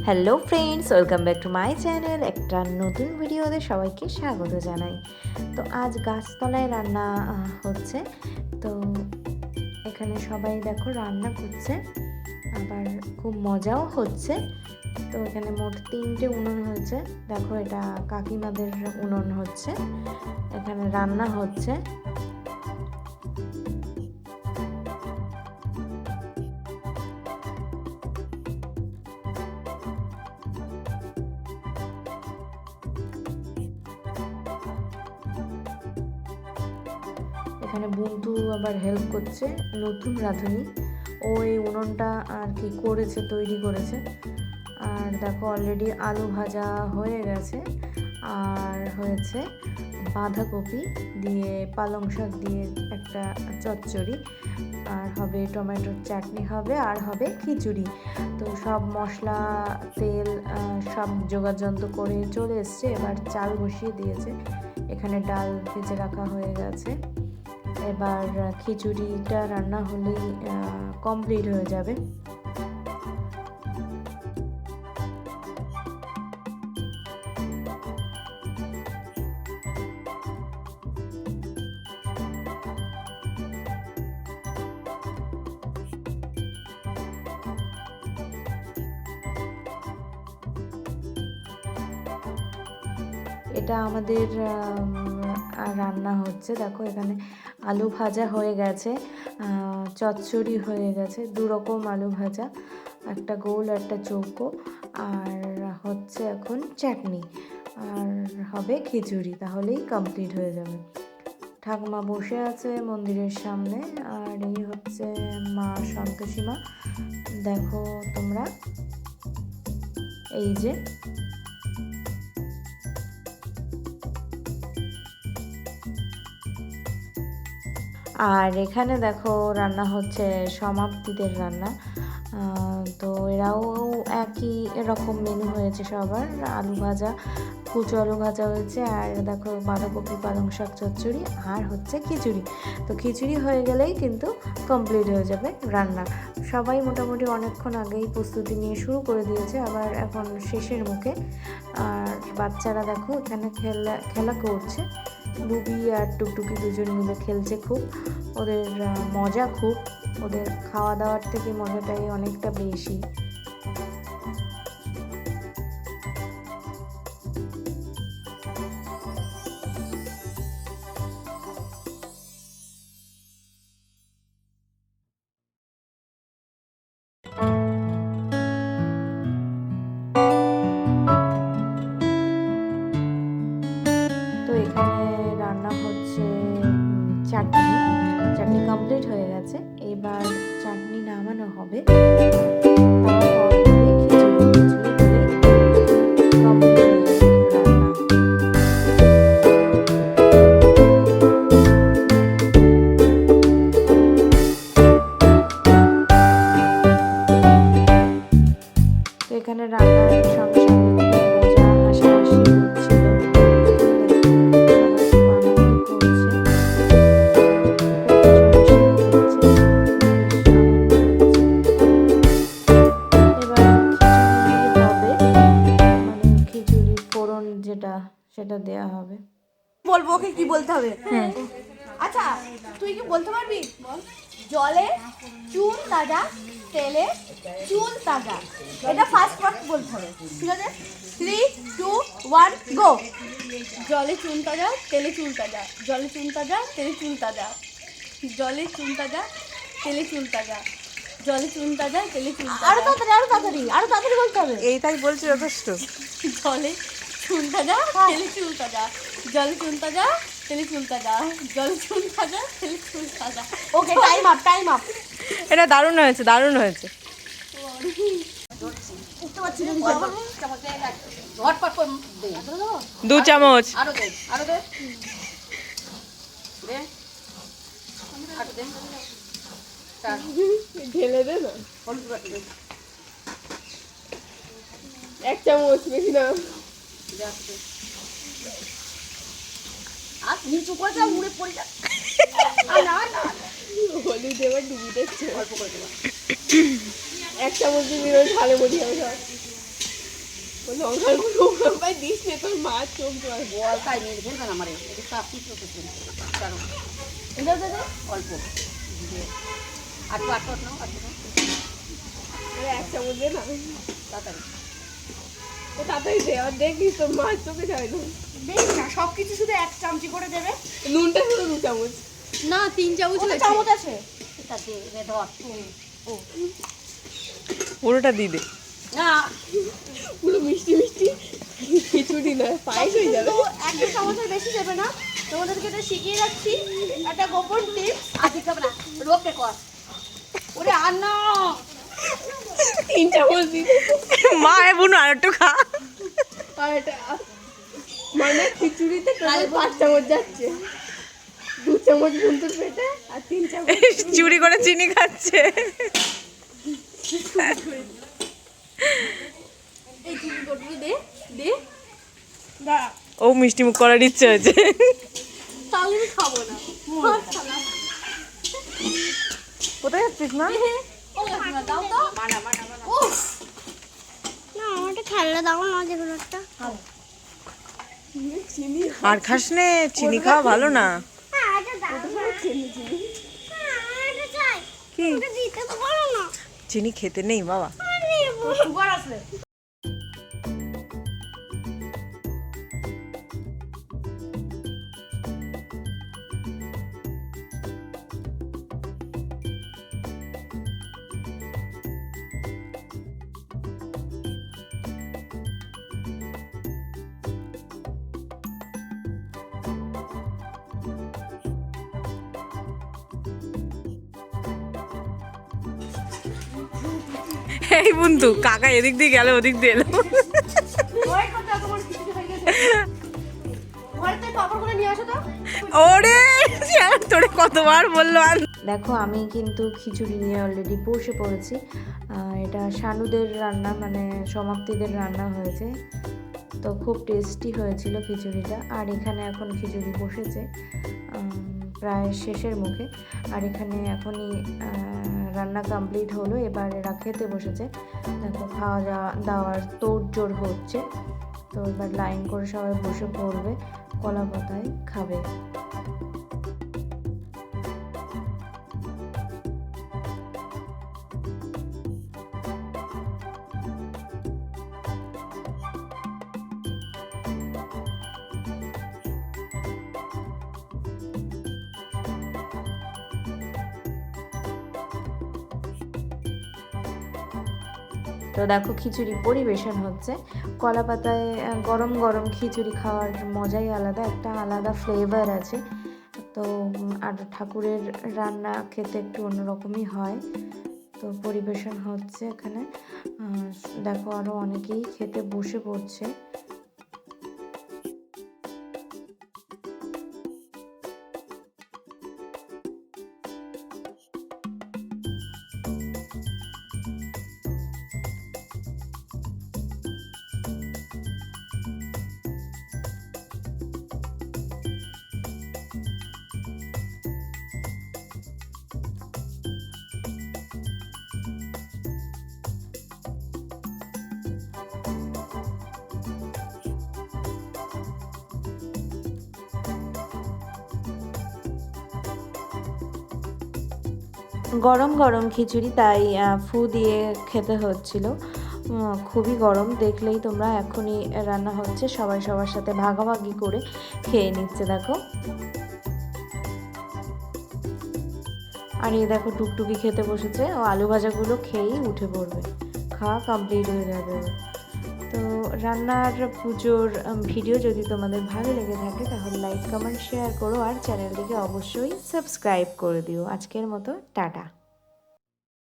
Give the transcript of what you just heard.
Hello friends, welcome back to my channel. একটা নতুন ভিডিওতে সবাইকে স্বাগত জানাই। তো আজ গাছতলায় রান্না হচ্ছে। তো এখানে সবাই দেখো রান্না করছে, আবার খুব মজাও হচ্ছে। তো এখানে মোট 3টে উনুন হয়েছে। দেখো এটা কাকিমাদের উনুন হচ্ছে, এখানে রান্না হচ্ছে। এখানে বন্ধু আবার হেল্প করছে, নতুন রাঁধুনি। ও এই উনুনটা আর কি করেছে, তৈরি করেছে। আর দেখো অলরেডি আলু ভাজা হয়ে গেছে, আর হয়েছে বাঁধাকপি দিয়ে পালং শাক দিয়ে একটা চচ্চড়ি, আর হবে টমেটোর চাটনি হবে, আর হবে খিচুড়ি। তো সব মশলা তেল সব যোগাযন্ত্র করে চলে এসছে। এবার চাল বসিয়ে দিয়েছে, এখানে ডাল ভেজে রাখা হয়ে গেছে। এবার খিচুড়িটা রান্না হলেই কমপ্লিট হয়ে যাবে। এটা আমাদের রান্না হচ্ছে। দেখো এখানে আলু ভাজা হয়ে গেছে, চচ্চড়ি হয়ে গেছে, 2 রকম আলু ভাজা, একটা গোল একটা চৌকো, আর হচ্ছে এখন চাটনি, আর হবে খিচুড়ি। তাহলেই কমপ্লিট হয়ে যাবে। ঠাকুমা বসে আছে মন্দিরের সামনে, আর এই হচ্ছে মা সন্তোষী মা। দেখো তোমরা, এই যে আর এখানে দেখো রান্না হচ্ছে সমাপ্তিদের রান্না। তো এরাও একই এরকম মেনু হয়েছে সবার। আলু ভাজা, কুচো আলু ভাজা হয়েছে, আর দেখো বাঁধাকপি পালং শাক চচ্চড়ি, আর হচ্ছে খিচুড়ি। তো খিচুড়ি হয়ে গেলেই কিন্তু কমপ্লিট হয়ে যাবে রান্না। সবাই মোটামুটি অনেকক্ষণ আগেই প্রস্তুতি নিয়ে শুরু করে দিয়েছে, আবার এখন শেষের মুখে। আর বাচ্চারা দেখো এখানে খেলা করছে, বুবি আর টুকটুকি দুজন মিলে খেলছে খুব। ওদের মজা খুব, ওদের খাওয়া দাওয়ার থেকে মজাটাই অনেকটা বেশি। তো এখানে রান্না হচ্ছে চাটনি কমপ্লিট হয়ে গেছে। এবার চাটনি নামানো হবে, এখানে রান্নার সঙ্গে সঙ্গে মজা হাসাহাসি হচ্ছিল। সেটা দেয়া হবে। বলবো ওকে কি বলতে হবে? হ্যাঁ, আচ্ছা তুই কি বলতে পারবি? জলে চুন তাজা, তেলে চুল তাজা। এটা ফার্স্ট ওয়ার্ড বলতে হবে, ঠিক আছে? 3, 2, 1 গো। জলে চুন তাজা, তেলে চুল তাজা। জলে চুন তাজা, তেলে চুল তাজা। জলে চুন তাজা, তেলে চুল তাজা। জলে চুন তাজা, তেলে চুল তাজা। আরো তাড়াতাড়ি বলতে হবে। এইটাই বলছি যথেষ্ট। জলে চুন তাজা, তেলে চুল তাজা। জলে চুন তাজা, তেলে চুল তাজা। জলে চুন তাজা, তেলে চুল তাজা। ওকে, টাইম আপ। এটা দারুণ হয়েছে, দারুণ হয়েছে। দু চামচ ঢেলে দে না, 1 চামচ, বেশি না। আর নিচু করে যা, উড়ে পড়ে যা। না হলুদ এবার ডুবি দিচ্ছে, অল্প করে দেবো। 1 চামচ দিয়ে ঝালে বড়ি হবে সব। লঙ্কার গুঁড়ো ভাই দিস নে, তোর মাছ চোখ জল। বলটাই নিয়ে ফেলবেন আমার এটা তো আপনি করতেছেন কারণ এটাও দাদা অল্প দিয়ে আটটু আটটু নাও আটটু নাও আরে 1 চামচ দে না, তাড়াতাড়ি তো তাড়াতাড়ি দে। আর দেখিস তোর মাছ চোখে যায় না। দেখ না সব কিছু শুধু 1 চামচি করে দেবে। নুনটা শুধু 2 চামচ। না 3 চামচ চামচ আছে। এটা দিয়ে ধর পুরোটা দিয়ে দে। না পুরো মিষ্টি মিষ্টি খিচুড়ি না, পায়েস হয়ে যাবে। তো 1-2 চামচের বেশি দেবে না। তোমাদেরকে এটা শিখিয়ে রাখছি, একটা গোপন টিপস। আর দিতে হবে না রোপে কর ওরে আর না 3 চামচ দিতে। মা এ বুনু আর একটু খা। আর এটা মানে খিচুড়িতে টোটাল 5 চামচ যাচ্ছে। 2 চামচ বন্ধুর পেটে আর 3 চামচ চুরি করে চিনি খাচ্ছে। এই চিনি কটুরি দে দে দাঁড়া, ও মিষ্টি মুখ করার ইচ্ছে হয়েছে। তাহলে আমি খাবো না। কোথায় যাচ্ছিস না? ও কাকিমা দাও তো। মানা মানা মানা উফ, না আমারটা খেলনা দাও না, যেগুলো একটা চিনি। আর খাস নে, চিনি খাওয়া ভালো না। হ্যাঁ এটা দাও না। চিনি চিনি হ্যাঁ এটা চাই, কি এটা দিতে তো পারো না। চিনি খেতে নেই বাবা। সুগার আছে। এই বন্ধু কাকা এদিক দিয়ে গেল ওদিক দিয়ে এলো। ওই কথা তোমার খিচুড়ি হয়ে গেছে। ঘরে থেকে পাপড় করে নিয়ে আসো তো। ওরে তোরে কতবার বললো আর। দেখো আমি কিন্তু খিচুড়ি নিয়ে অলরেডি বসে পড়েছি। এটা শানুদের রান্না, মানে সমাপ্তিদের রান্না হয়েছে, তো খুব টেস্টি হয়েছিল খিচুড়িটা। আর এখানে এখন খিচুড়ি বসেছে প্রায় শেষের মুখে। আর এখানে এখনই রান্না কমপ্লিট হলো, এবার এরা খেতে বসেছে। দেখো খাওয়া দাওয়ার তোড়জোড় হচ্ছে। তো এবার লাইন করে সবাই বসে পড়বে, কলা পাতায় খাবে। তো দেখো খিচুড়ি পরিবেশন হচ্ছে। কলা পাতায় গরম গরম খিচুড়ি খাওয়ার মজাই আলাদা, একটা আলাদা ফ্লেভার আছে। তো আর ঠাকুরের রান্না খেতে একটু অন্যরকমই হয়। তো পরিবেশন হচ্ছে এখানে। দেখো আরও অনেকেই খেতে বসে পড়ছে। গরম গরম খিচুড়ি, তাই ফু দিয়ে খেতে হচ্ছিল। খুবই গরম, দেখলেই তোমরা। এখনই রান্না হচ্ছে, সবাই সবার সাথে ভাগাভাগি করে খেয়ে নিচ্ছে দেখো। আর এই দেখো টুকটুকি খেতে বসেছে, ও আলু ভাজাগুলো খেয়েই উঠে পড়বে, খাওয়া কমপ্লিট হয়ে যাবে। তো রান্নার পুজোর ভিডিও যদি তোমাদের ভালো লেগে থাকে তাহলে লাইক কমেন্ট শেয়ার করো, আর চ্যানেলটিকে অবশ্যই সাবস্ক্রাইব করে দিও। আজকের মতো টাটা।